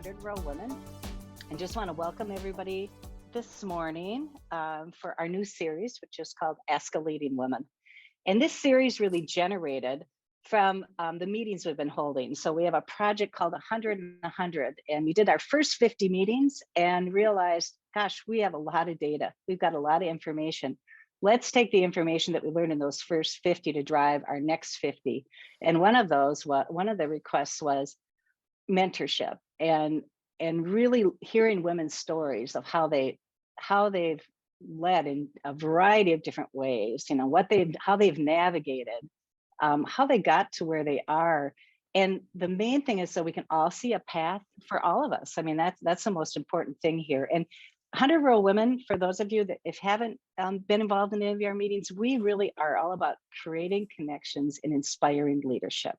100 Rural Women, and just want to welcome everybody this morning for our new series, which is called Ask a Leading Woman. And this series really generated from the meetings we've been holding. So we have a project called 100 and 100, and we did our first 50 meetings and realized, gosh, we have a lot of data. We've got a lot of information. Let's take the information that we learned in those first 50 to drive our next 50. And one of the requests was mentorship and really hearing women's stories of how they've led in a variety of different ways, how they've navigated, how they got to where they are. And the main thing is so we can all see a path for all of us. I mean, that's the most important thing here. And 100 Rural Women, for those of you that if haven't been involved in any of our meetings, we really are all about creating connections and inspiring leadership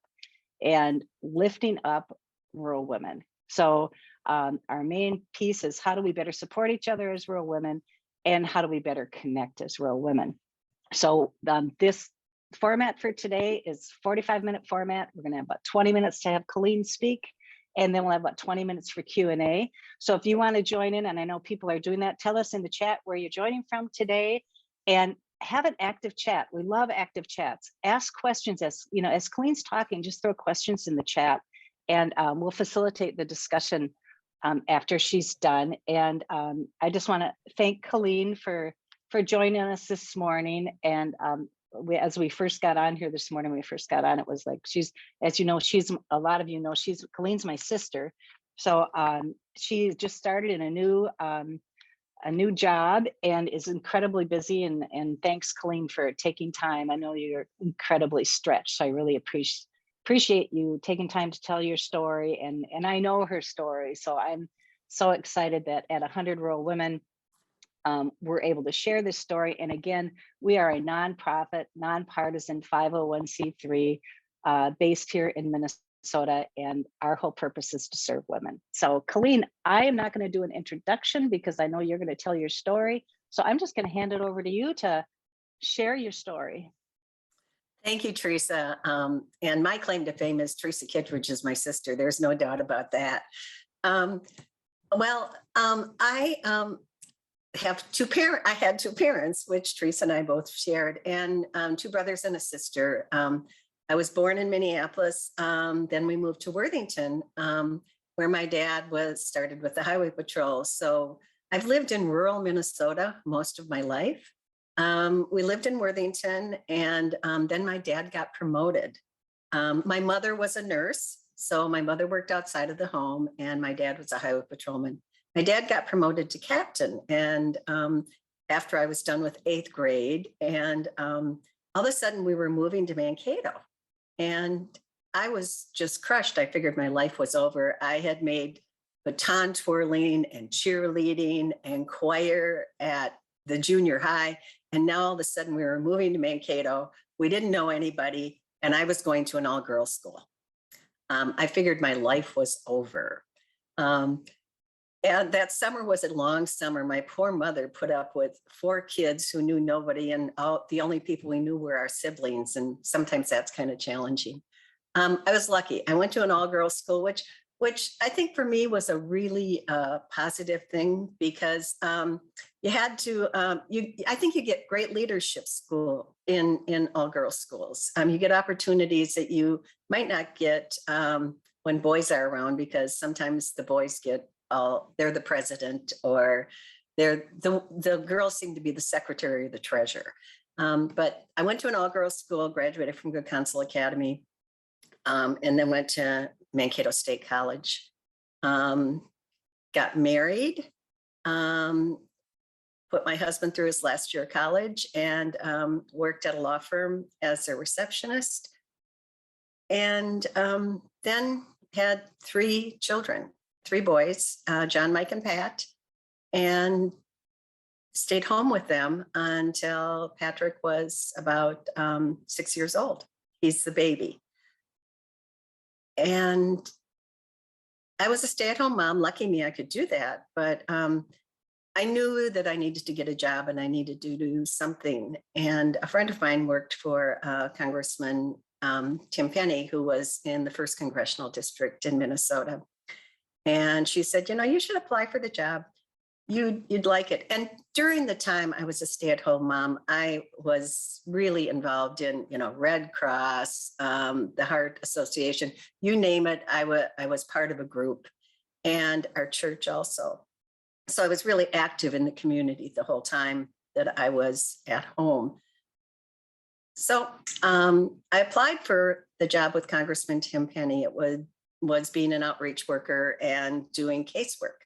and lifting up rural women. So our main piece is how do we better support each other as rural women, and how do we better connect as rural women. So this format for today is 45-minute format. We're going to have about 20 minutes to have Colleen speak, and then we'll have about 20 minutes for Q&A. So if you want to join in, and I know people are doing that, tell us in the chat where you're joining from today, and have an active chat. We love active chats. Ask questions as Colleen's talking, just throw questions in the chat, and we'll facilitate the discussion after she's done. And I just want to thank Colleen for joining us this morning. And as we first got on here this morning, it was like Colleen's my sister. So she just started in a new job and is incredibly busy. And thanks, Colleen, for taking time. I know you're incredibly stretched, so I really appreciate you taking time to tell your story, and I know her story. So I'm so excited that at 100 Rural Women, we're able to share this story. And again, we are a nonprofit, nonpartisan 501c3 based here in Minnesota, and our whole purpose is to serve women. So Colleen, I am not going to do an introduction because I know you're going to tell your story. So I'm just going to hand it over to you to share your story. Thank you, Teresa. And my claim to fame is Teresa Kittredge is my sister. There's no doubt about that. I have two parents. I had two parents, which Teresa and I both shared, and two brothers and a sister. I was born in Minneapolis. Then we moved to Worthington, where my dad started with the Highway Patrol. So I've lived in rural Minnesota most of my life. We lived in Worthington, and then my dad got promoted. My mother was a nurse, so my mother worked outside of the home, and my dad was a highway patrolman. My dad got promoted to captain, and after I was done with 8th grade, and all of a sudden we were moving to Mankato, and I was just crushed. I figured my life was over. I had made baton twirling and cheerleading and choir at the junior high. And now all of a sudden we were moving to Mankato. We didn't know anybody, and I was going to an all-girls school. I figured my life was over. And that summer was a long summer. My poor mother put up with 4 kids who knew nobody, and the only people we knew were our siblings. And sometimes that's kind of challenging. I was lucky. I went to an all-girls school, which I think for me was a really positive thing, because you had to, I think you get great leadership school in all girls schools. You get opportunities that you might not get when boys are around, because sometimes the boys they're the president, or the girls seem to be the secretary or the treasurer. But I went to an all girls school, graduated from Good Counsel Academy, and then went to Mankato State College, got married, put my husband through his last year of college, and worked at a law firm as a receptionist, and then had 3 children, 3 boys, John, Mike, and Pat, and stayed home with them until Patrick was about 6 years old. He's the baby. And I was a stay-at-home mom. Lucky me, I could do that. But I knew that I needed to get a job and I needed to do something. And a friend of mine worked for Congressman Tim Penny, who was in the 1st Congressional District in Minnesota. And she said, you should apply for the job. You'd like it. And during the time I was a stay-at-home mom, I was really involved in, Red Cross, the Heart Association, you name it. I was part of a group, and our church also. So I was really active in the community the whole time that I was at home. So I applied for the job with Congressman Tim Penny. It was being an outreach worker and doing casework.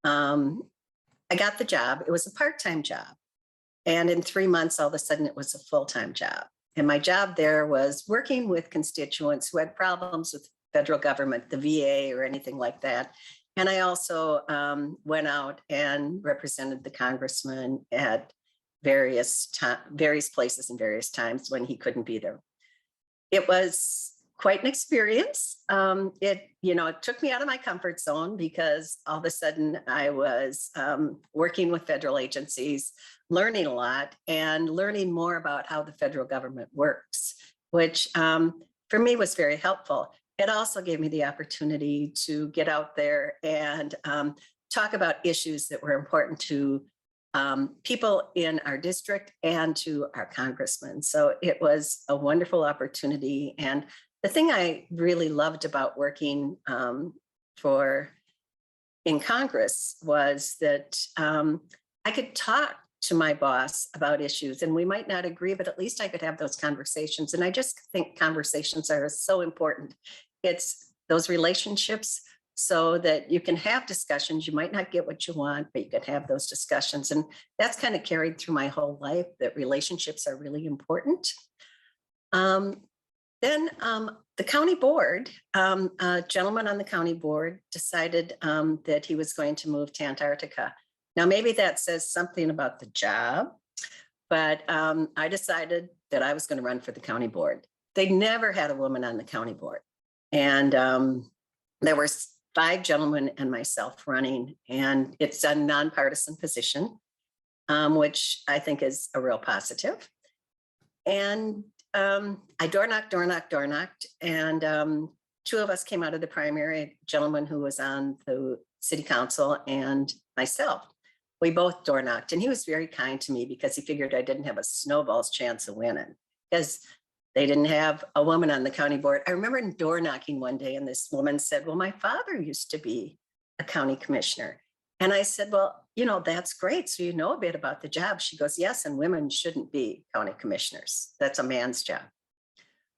I got the job. It was a part-time job. And in 3 months, all of a sudden, it was a full-time job. And my job there was working with constituents who had problems with federal government, the VA or anything like that. And I also went out and represented the congressman at various places and various times when he couldn't be there. It was quite an experience. It took me out of my comfort zone because all of a sudden I was working with federal agencies, learning a lot and learning more about how the federal government works, which for me was very helpful. It also gave me the opportunity to get out there and talk about issues that were important to people in our district and to our congressmen. So it was a wonderful opportunity. And the thing I really loved about working in Congress was that I could talk to my boss about issues, and we might not agree, but at least I could have those conversations. And I just think conversations are so important. It's those relationships so that you can have discussions. You might not get what you want, but you can have those discussions. And that's kind of carried through my whole life, that relationships are really important. Then the county board, a gentleman on the county board decided that he was going to move to Antarctica. Now, maybe that says something about the job, but I decided that I was going to run for the county board. They never had a woman on the county board. And there were 5 gentlemen and myself running, and it's a nonpartisan position, which I think is a real positive. And I door knocked, and 2 of us came out of the primary, a gentleman who was on the city council and myself. We both door knocked, and he was very kind to me because he figured I didn't have a snowball's chance of winning because they didn't have a woman on the county board. I remember door knocking one day, and this woman said, well, my father used to be a county commissioner. And I said, well, that's great. So you know a bit about the job. She goes, yes, and women shouldn't be county commissioners. That's a man's job,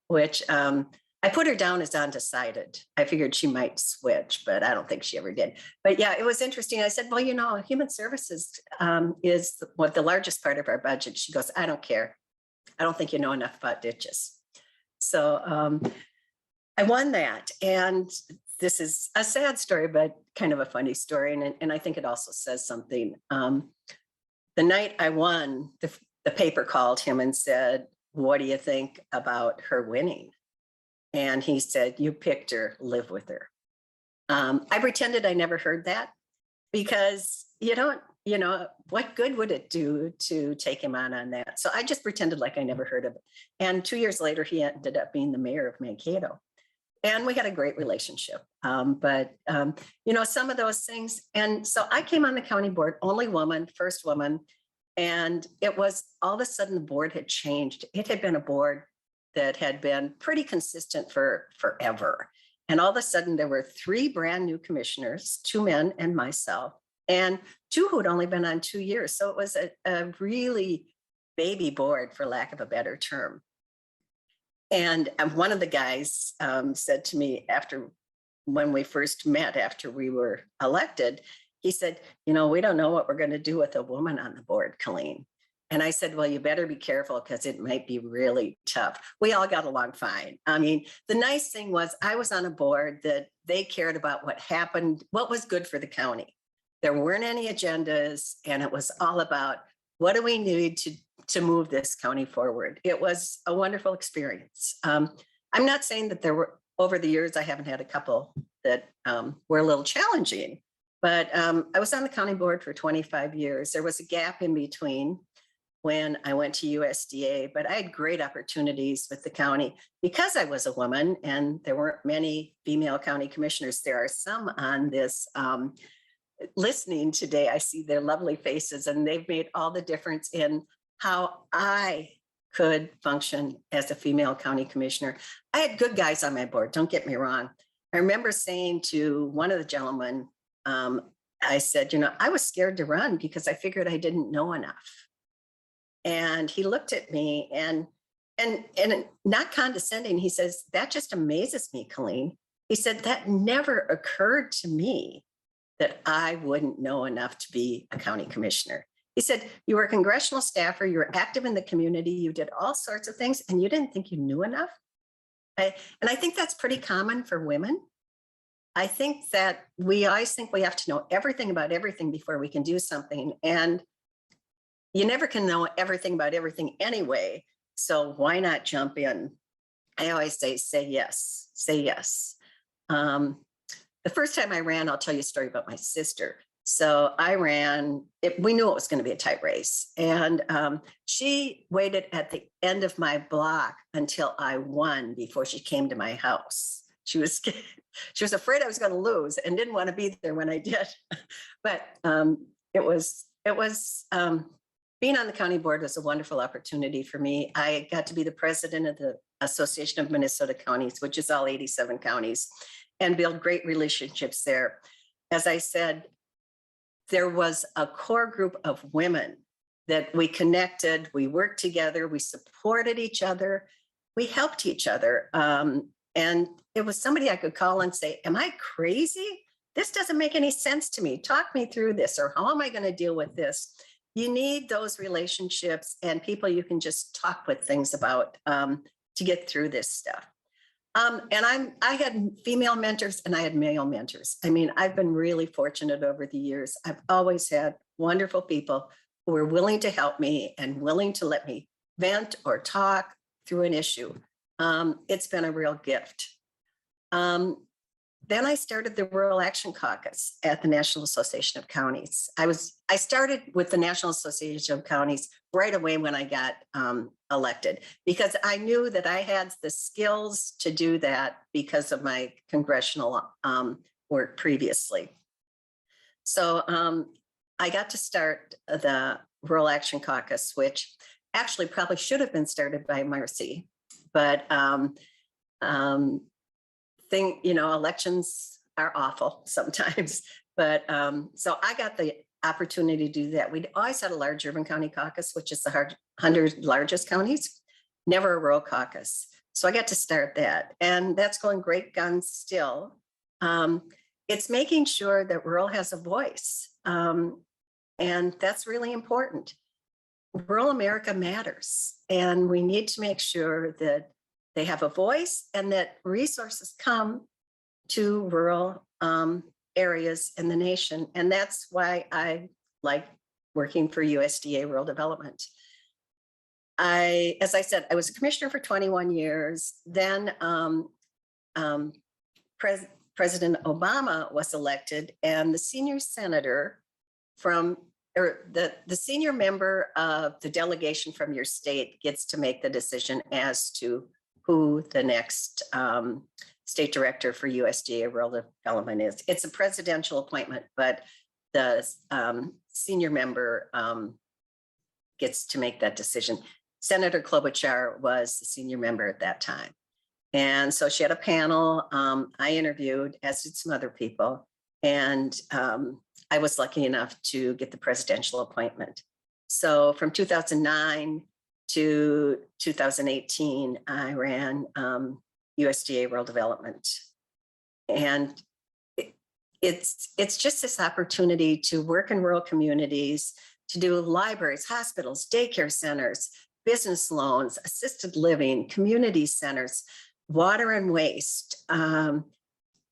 which I put her down as undecided. I figured she might switch, but I don't think she ever did. But yeah, it was interesting. I said, well, human services is the largest part of our budget. She goes, I don't care. I don't think you know enough about ditches. So I won that. And this is a sad story, but kind of a funny story. And I think it also says something. The night I won, the paper called him and said, what do you think about her winning? And he said, you picked her, live with her. I pretended I never heard that because what good would it do to take him on that? So I just pretended like I never heard of it. And 2 years later, he ended up being the mayor of Mankato. And we had a great relationship. But some of those things. And so I came on the county board, only woman, first woman. And it was all of a sudden the board had changed. It had been a board that had been pretty consistent for forever. And all of a sudden there were 3 brand new commissioners, 2 men and myself, and 2 who had only been on 2 years. So it was a really baby board, for lack of a better term. And one of the guys said to me when we first met, after we were elected, he said, we don't know what we're going to do with a woman on the board, Colleen. And I said, well, you better be careful because it might be really tough. We all got along fine. I mean, the nice thing was I was on a board that they cared about what happened, what was good for the county. There weren't any agendas, and it was all about what do we need to move this county forward. It was a wonderful experience. I'm not saying that over the years, I haven't had a couple that were a little challenging, but I was on the county board for 25 years. There was a gap in between. when I went to USDA, but I had great opportunities with the county because I was a woman and there weren't many female county commissioners. There are some on this listening today. I see their lovely faces and they've made all the difference in how I could function as a female county commissioner. I had good guys on my board, don't get me wrong. I remember saying to one of the gentlemen, I said, I was scared to run because I figured I didn't know enough. And he looked at me and not condescending, he says, that just amazes me, Colleen. He said, that never occurred to me that I wouldn't know enough to be a county commissioner. He said, you were a congressional staffer, you were active in the community, you did all sorts of things, and you didn't think you knew enough. And I think that's pretty common for women. I think that we always think we have to know everything about everything before we can do something. And you never can know everything about everything anyway. So why not jump in? I always say yes, say yes. The first time I ran, I'll tell you a story about my sister. So I ran, we knew it was going to be a tight race. And she waited at the end of my block until I won before she came to my house. She was scared. She was afraid I was going to lose and didn't want to be there when I did. But it was being on the county board was a wonderful opportunity for me. I got to be the president of the Association of Minnesota Counties, which is all 87 counties, and build great relationships there. As I said, there was a core group of women that we connected, we worked together, we supported each other, we helped each other. And it was somebody I could call and say, am I crazy? This doesn't make any sense to me. Talk me through this, or how am I going to deal with this? You need those relationships and people you can just talk with things about to get through this stuff. And I had female mentors and I had male mentors. I mean, I've been really fortunate over the years. I've always had wonderful people who were willing to help me and willing to let me vent or talk through an issue. It's been a real gift. Then I started the Rural Action Caucus at the National Association of Counties. I started with the National Association of Counties right away when I got elected, because I knew that I had the skills to do that because of my congressional work previously. So I got to start the Rural Action Caucus, which actually probably should have been started by Marcy, but elections are awful sometimes, but so I got the opportunity to do that. We'd always had a large urban county caucus, which is the 100 largest counties, never a rural caucus. So I got to start that, and that's going great guns still. It's making sure that rural has a voice, and that's really important. Rural America matters, and we need to make sure that they have a voice and that resources come to rural areas in the nation. And that's why I like working for USDA Rural Development. As I said, I was a commissioner for 21 years. Then President Obama was elected, and the senior senator the senior member of the delegation from your state gets to make the decision as to who the next state director for USDA Rural Development is. It's a presidential appointment, but the senior member gets to make that decision. Senator Klobuchar was the senior member at that time. And so she had a panel. I interviewed, as did some other people. And I was lucky enough to get the presidential appointment. So from 2009 to 2018, I ran USDA Rural Development. And it's just this opportunity to work in rural communities, to do libraries, hospitals, daycare centers, business loans, assisted living, community centers, water and waste,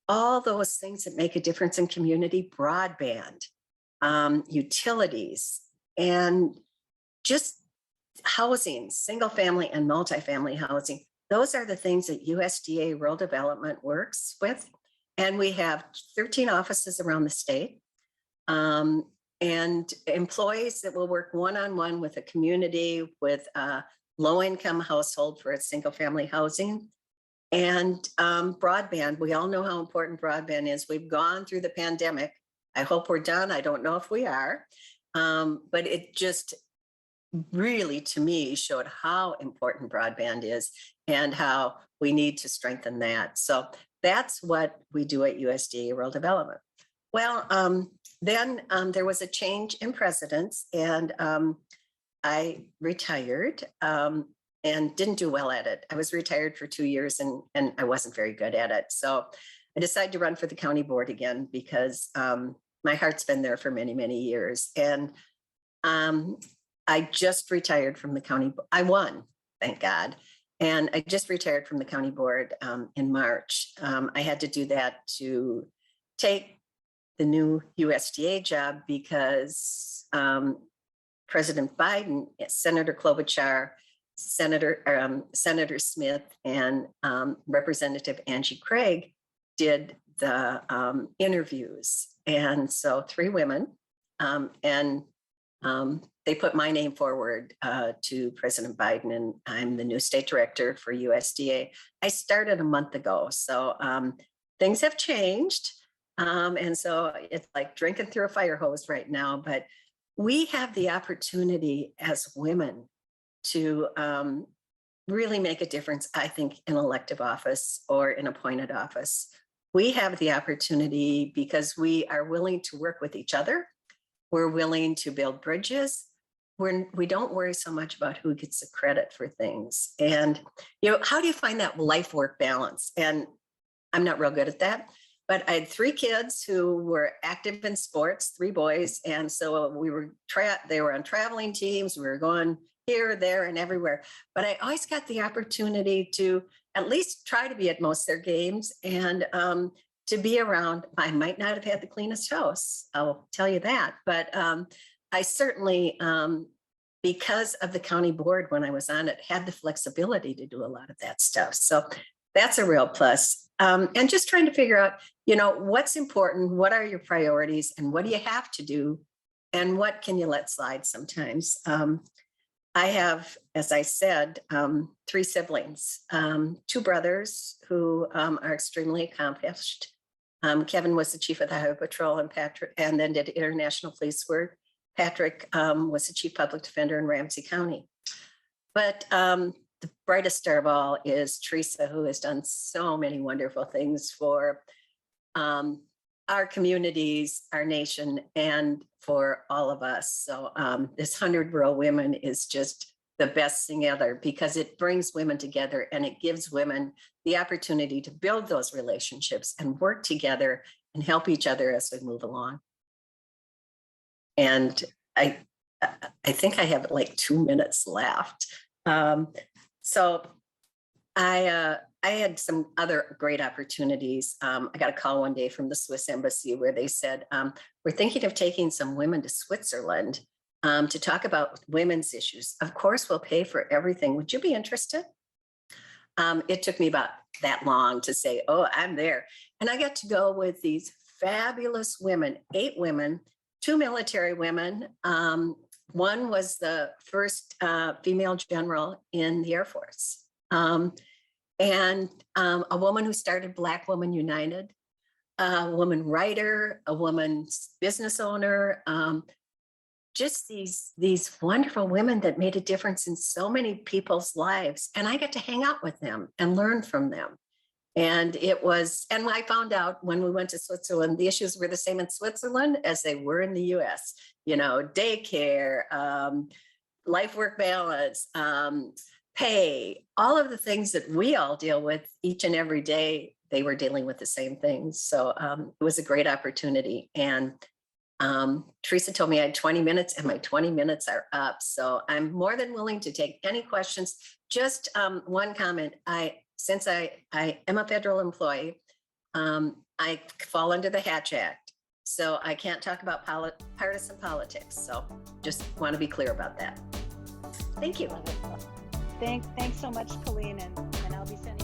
all those things that make a difference in community, broadband, utilities, and just housing, single family and multifamily housing. Those are the things that USDA Rural Development works with. And we have 13 offices around the state. and employees that will work one-on-one with a community, with a low-income household for a single-family housing. And broadband, we all know how important broadband is. We've gone through the pandemic. I hope we're done. I don't know if we are, but it just really, to me, showed how important broadband is and how we need to strengthen that. So that's what we do at USDA Rural Development. Well, then there was a change in presidents, and I retired and didn't do well at it. I was retired for 2 years and I wasn't very good at it. So I decided to run for the county board again because my heart's been there for many, many years. And I just retired from the county. I won, thank God. And I just retired from the county board in March. I had to do that to take the new USDA job because President Biden, Senator Klobuchar, Senator Smith, and Representative Angie Craig did the interviews. And so 3 women, and they put my name forward to President Biden, and I'm the new state director for USDA. I started a month ago, so things have changed. And so it's like drinking through a fire hose right now, but we have the opportunity as women to really make a difference, I think, in elective office or in appointed office. We have the opportunity because we are willing to work with each other. We're willing to build bridges. We don't worry so much about who gets the credit for things. And, how do you find that life-work balance? And I'm not real good at that. But I had 3 kids who were active in sports, 3 boys. And so they were on traveling teams. We were going here, there, and everywhere. But I always got the opportunity to at least try to be at most of their games and to be around. I might not have had the cleanest house, I'll tell you that. But I certainly, because of the county board when I was on it, had the flexibility to do a lot of that stuff. So that's a real plus. And just trying to figure out, what's important, what are your priorities, and what do you have to do, and what can you let slide sometimes. I have, as I said, 3 siblings, 2 brothers who are extremely accomplished. Kevin was the chief of the Highway Patrol, and then did international police work. Patrick was the chief public defender in Ramsey County. But the brightest star of all is Teresa, who has done so many wonderful things for our communities, our nation, and for all of us. So this 100 Rural Women is just the best thing ever because it brings women together and it gives women the opportunity to build those relationships and work together and help each other as we move along. And I think I have like 2 minutes left. So I had some other great opportunities. I got a call one day from the Swiss embassy where they said, we're thinking of taking some women to Switzerland to talk about women's issues. Of course, we'll pay for everything. Would you be interested? It took me about that long to say, oh, I'm there. And I got to go with these fabulous women, 8 women, 2 military women. One was the first female general in the Air Force. And a woman who started Black Women United, a woman writer, a woman business owner, just these wonderful women that made a difference in so many people's lives. And I got to hang out with them and learn from them. And I found out when we went to Switzerland, the issues were the same in Switzerland as they were in the US, daycare, life-work balance, pay, all of the things that we all deal with each and every day, they were dealing with the same things. So it was a great opportunity. And Teresa told me I had 20 minutes and my 20 minutes are up. So I'm more than willing to take any questions. Just one comment. Since I am a federal employee, I fall under the Hatch Act. So I can't talk about partisan politics. So just want to be clear about that. Thank you. Thanks so much, Colleen. And I'll be sending